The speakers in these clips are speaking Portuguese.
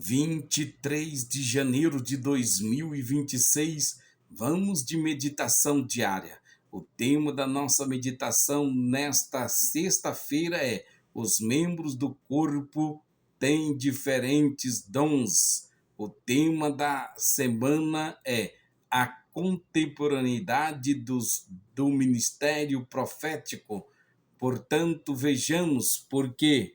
23 de janeiro de 2026, vamos de meditação diária. O tema da nossa meditação nesta sexta-feira é: os membros do corpo têm diferentes dons. O tema da semana é a contemporaneidade do ministério profético. Portanto, vejamos porque,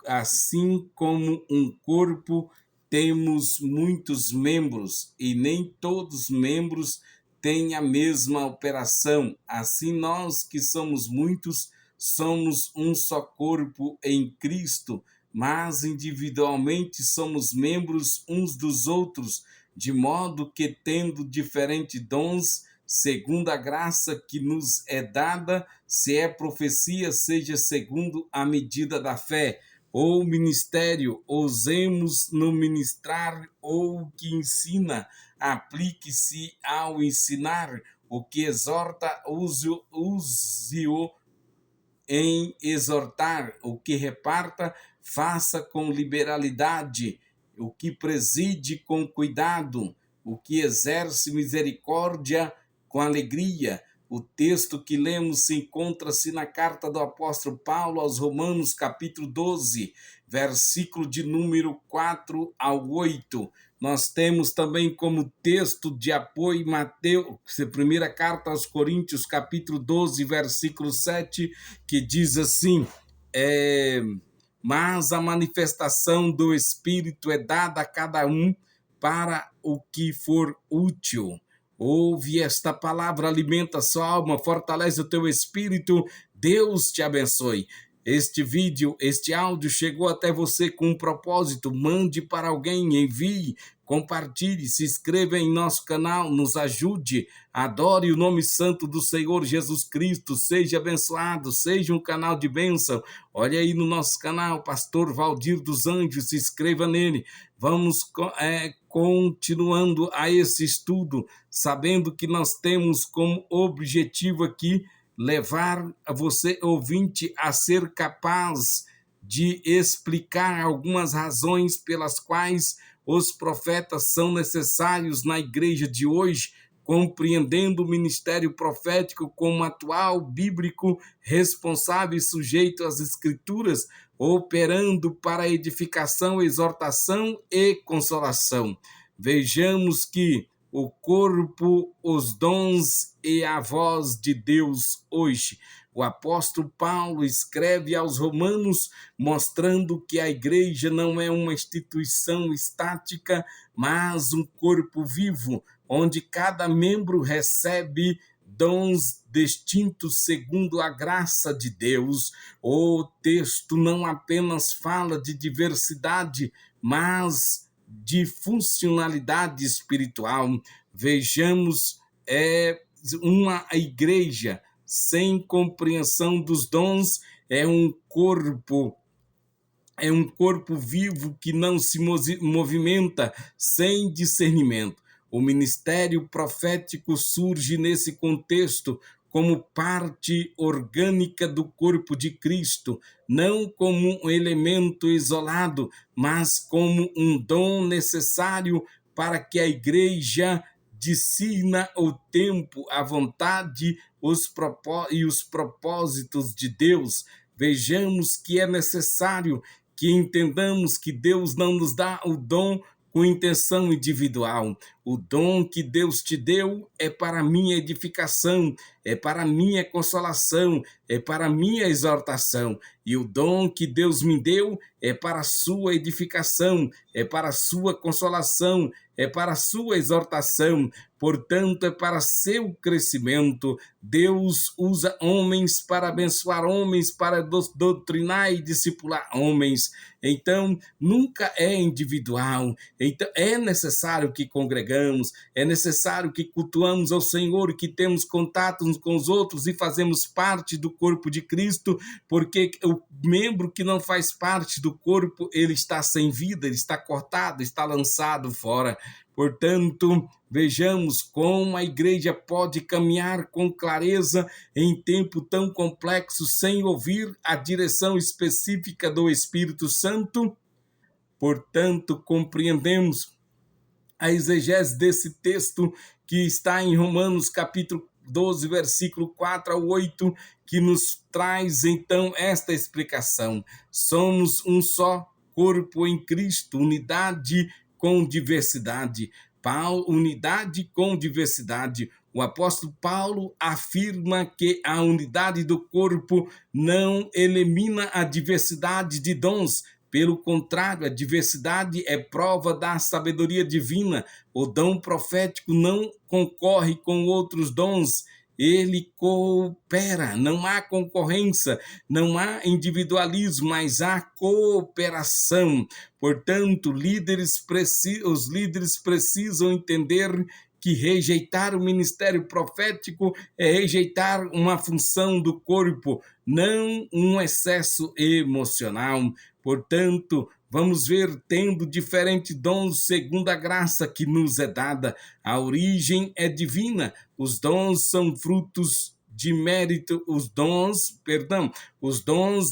assim como um corpo, temos muitos membros e nem todos os membros têm a mesma operação. Assim, nós que somos muitos, somos um só corpo em Cristo, mas individualmente somos membros uns dos outros, de modo que, tendo diferentes dons, segundo a graça que nos é dada, se é profecia, seja segundo a medida da fé, ou ministério, ousemos no ministrar, ou o que ensina, aplique-se ao ensinar, o que exorta, use-o em exortar, o que reparta, faça com liberalidade, o que preside com cuidado, o que exerce misericórdia com alegria. O texto que lemos encontra-se na carta do apóstolo Paulo aos Romanos, capítulo 12, versículo de número 4 ao 8. Nós temos também como texto de apoio Mateus, primeira carta aos Coríntios, capítulo 12, versículo 7, que diz assim: mas a manifestação do Espírito é dada a cada um para o que for útil. Ouve esta palavra, alimenta a sua alma, fortalece o teu espírito. Deus te abençoe. Este vídeo, este áudio chegou até você com um propósito. Mande para alguém, envie, compartilhe, se inscreva em nosso canal, nos ajude, adore o nome santo do Senhor Jesus Cristo, seja abençoado, seja um canal de bênção. Olha aí no nosso canal, Pastor Valdir dos Anjos, se inscreva nele. Vamos continuando a esse estudo, sabendo que nós temos como objetivo aqui levar a você, ouvinte, a ser capaz de explicar algumas razões pelas quais os profetas são necessários na igreja de hoje, compreendendo o ministério profético como atual, bíblico, responsável e sujeito às escrituras, operando para a edificação, exortação e consolação. Vejamos que o corpo, os dons e a voz de Deus hoje. O apóstolo Paulo escreve aos Romanos, mostrando que a igreja não é uma instituição estática, mas um corpo vivo, onde cada membro recebe dons distintos segundo a graça de Deus. O texto não apenas fala de diversidade, mas de funcionalidade espiritual. Vejamos, uma igreja sem compreensão dos dons é um corpo vivo que não se movimenta sem discernimento. O ministério profético surge nesse contexto como parte orgânica do corpo de Cristo, não como um elemento isolado, mas como um dom necessário para que a igreja discirna o tempo, a vontade e os propósitos de Deus. Vejamos que é necessário que entendamos que Deus não nos dá o dom com intenção individual. O dom que Deus te deu é para minha edificação, é para minha consolação, é para minha exortação. E o dom que Deus me deu é para a sua edificação, é para a sua consolação, é para a sua exortação. Portanto, é para seu crescimento. Deus usa homens para abençoar homens, para doutrinar e discipular homens. Então, nunca é individual. Então, é necessário que congregamos, é necessário que cultuamos ao Senhor, que temos contato uns com os outros e fazemos parte do corpo de Cristo, porque o membro que não faz parte do corpo, ele está sem vida, ele está cortado, está lançado fora. Portanto, vejamos como a igreja pode caminhar com clareza em tempo tão complexo sem ouvir a direção específica do Espírito Santo. Portanto, compreendemos a exegese desse texto que está em Romanos capítulo 12, versículo 4 ao 8, que nos traz então esta explicação. Somos um só corpo em Cristo, unidade com diversidade. Unidade com diversidade. O apóstolo Paulo afirma que a unidade do corpo não elimina a diversidade de dons. Pelo contrário, a diversidade é prova da sabedoria divina. O dom profético não concorre com outros dons, ele coopera, não há concorrência, não há individualismo, mas há cooperação. Portanto, os líderes precisam entender que rejeitar o ministério profético é rejeitar uma função do corpo, não um excesso emocional. Portanto, vamos ver, tendo diferentes dons segundo a graça que nos é dada. A origem é divina, os dons são frutos de mérito, os dons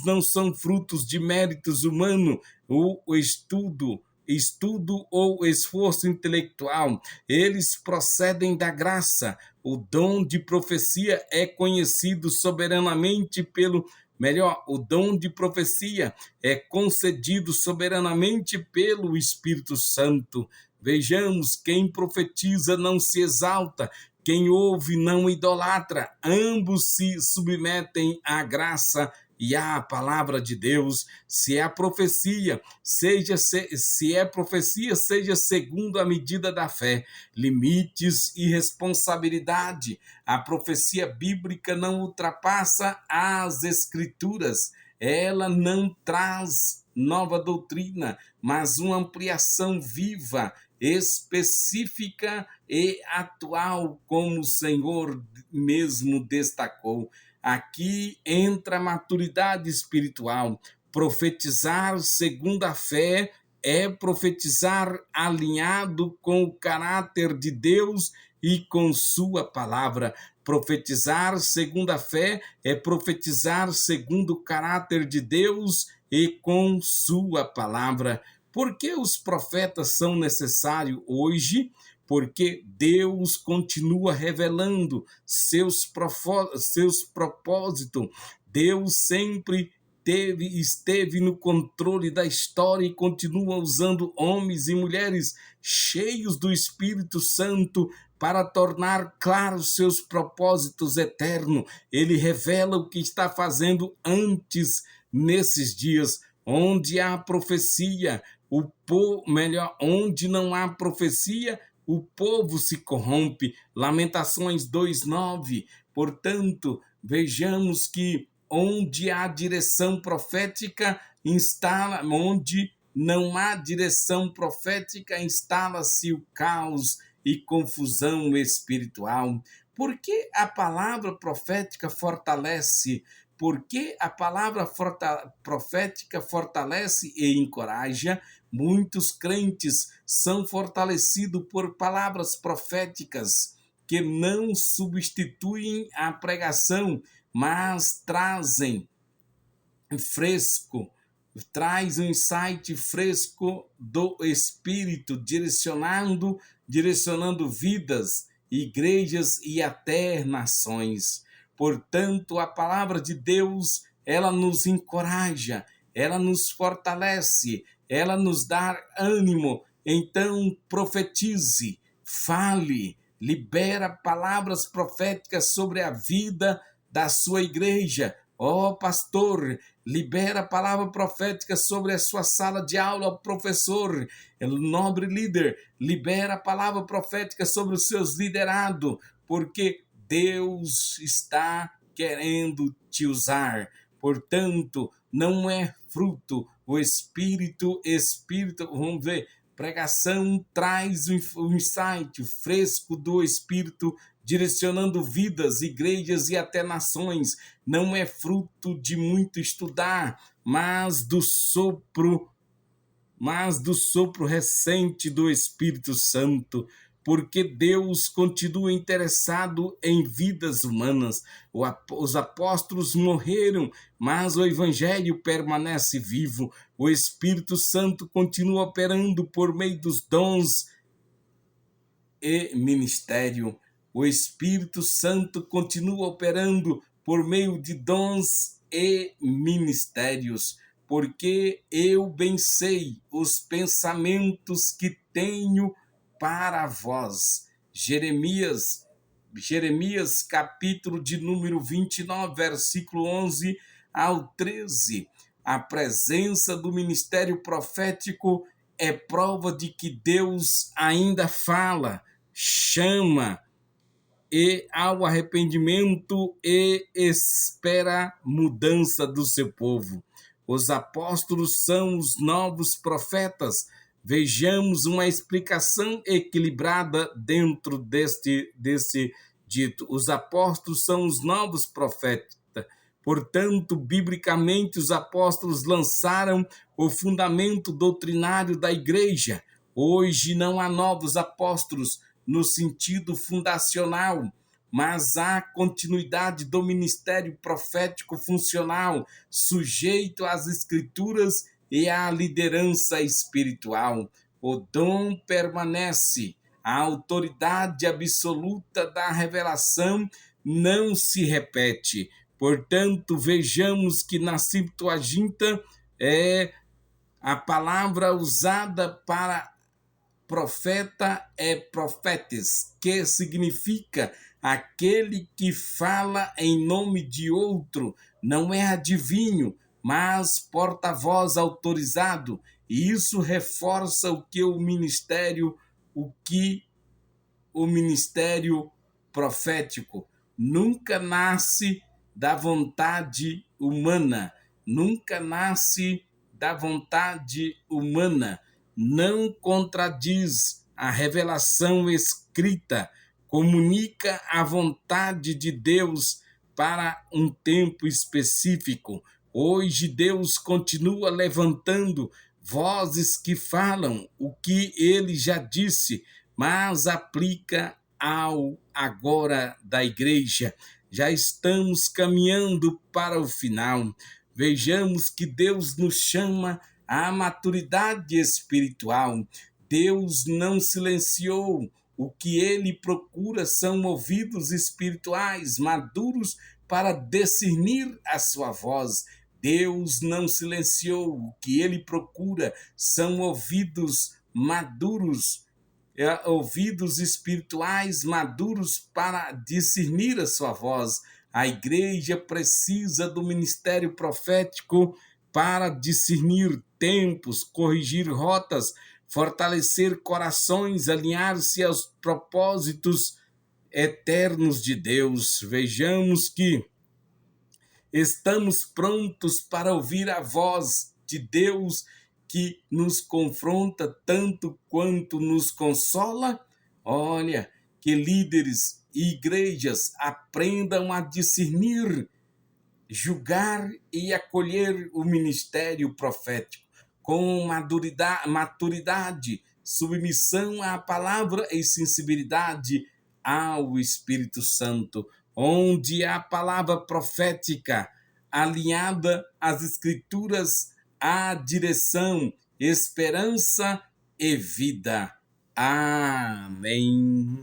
não são frutos de méritos humanos, o estudo ou esforço intelectual, eles procedem da graça. O dom de profecia é conhecido soberanamente o dom de profecia é concedido soberanamente pelo Espírito Santo. Vejamos, quem profetiza não se exalta, quem ouve não idolatra, ambos se submetem à graça e à palavra de Deus. Se é profecia, seja segundo a medida da fé, limites e responsabilidade. A profecia bíblica não ultrapassa as escrituras. Ela não traz nova doutrina, mas uma ampliação viva, específica e atual, como o Senhor mesmo destacou. Aqui entra a maturidade espiritual. Profetizar segundo a fé é profetizar alinhado com o caráter de Deus e com sua palavra. Profetizar segundo a fé é profetizar segundo o caráter de Deus e com sua palavra. Por que os profetas são necessários hoje? Porque Deus continua revelando seus propósitos. Deus sempre esteve no controle da história e continua usando homens e mulheres cheios do Espírito Santo para tornar claros seus propósitos eternos. Ele revela o que está fazendo antes nesses dias, onde há profecia, onde não há profecia, o povo se corrompe. Lamentações 2:9. Portanto, vejamos que onde há direção profética, onde não há direção profética, instala-se o caos e confusão espiritual. Por que a palavra profética fortalece? Porque a palavra profética fortalece e encoraja. Muitos crentes são fortalecidos por palavras proféticas que não substituem a pregação, mas traz um insight fresco do Espírito, direcionando vidas, igrejas e até nações. Portanto, a palavra de Deus, ela nos encoraja, ela nos fortalece, ela nos dá ânimo. Então, profetize, fale, libera palavras proféticas sobre a vida da sua igreja. Pastor, libera a palavra profética sobre a sua sala de aula. Professor, nobre líder, libera a palavra profética sobre os seus liderados, porque Deus está querendo te usar. Portanto, não é fruto, o Espírito, vamos ver, pregação traz o insight fresco do Espírito, direcionando vidas, igrejas e até nações. Não é fruto de muito estudar, mas do sopro recente do Espírito Santo. porque Deus continua interessado em vidas humanas. Os apóstolos morreram, mas o Evangelho permanece vivo. O Espírito Santo continua operando por meio dos dons e ministério. O Espírito Santo continua operando por meio de dons e ministérios, porque eu bem sei os pensamentos que tenho para vós. Jeremias capítulo de número 29, versículo 11 ao 13. A presença do ministério profético é prova de que Deus ainda fala, chama e ao arrependimento e espera mudança do seu povo. Os apóstolos são os novos profetas. Vejamos uma explicação equilibrada dentro deste dito. Os apóstolos são os novos profetas. Portanto, biblicamente, os apóstolos lançaram o fundamento doutrinário da igreja. Hoje não há novos apóstolos no sentido fundacional, mas há continuidade do ministério profético funcional, sujeito às escrituras e à liderança espiritual. O dom permanece, a autoridade absoluta da revelação não se repete. Portanto, vejamos que na Septuaginta a palavra usada para profeta é profetes, que significa aquele que fala em nome de outro, não é adivinho, mas porta-voz autorizado, e isso reforça o que o ministério profético nunca nasce da vontade humana, nunca nasce da vontade humana, não contradiz a revelação escrita, comunica a vontade de Deus para um tempo específico. Hoje Deus continua levantando vozes que falam o que ele já disse, mas aplica ao agora da igreja. Já estamos caminhando para o final. Vejamos que Deus nos chama à maturidade espiritual. Deus não silenciou. O que ele procura são ouvidos espirituais maduros para discernir a sua voz. Deus não silenciou. O que ele procura são ouvidos maduros, ouvidos espirituais maduros para discernir a sua voz. A igreja precisa do ministério profético para discernir tempos, corrigir rotas, fortalecer corações, alinhar-se aos propósitos eternos de Deus. Vejamos que estamos prontos para ouvir a voz de Deus que nos confronta tanto quanto nos consola. Olha, que líderes e igrejas aprendam a discernir, julgar e acolher o ministério profético com maturidade, submissão à palavra e sensibilidade ao Espírito Santo, onde a palavra profética alinhada às escrituras, a direção, esperança e vida. Amém.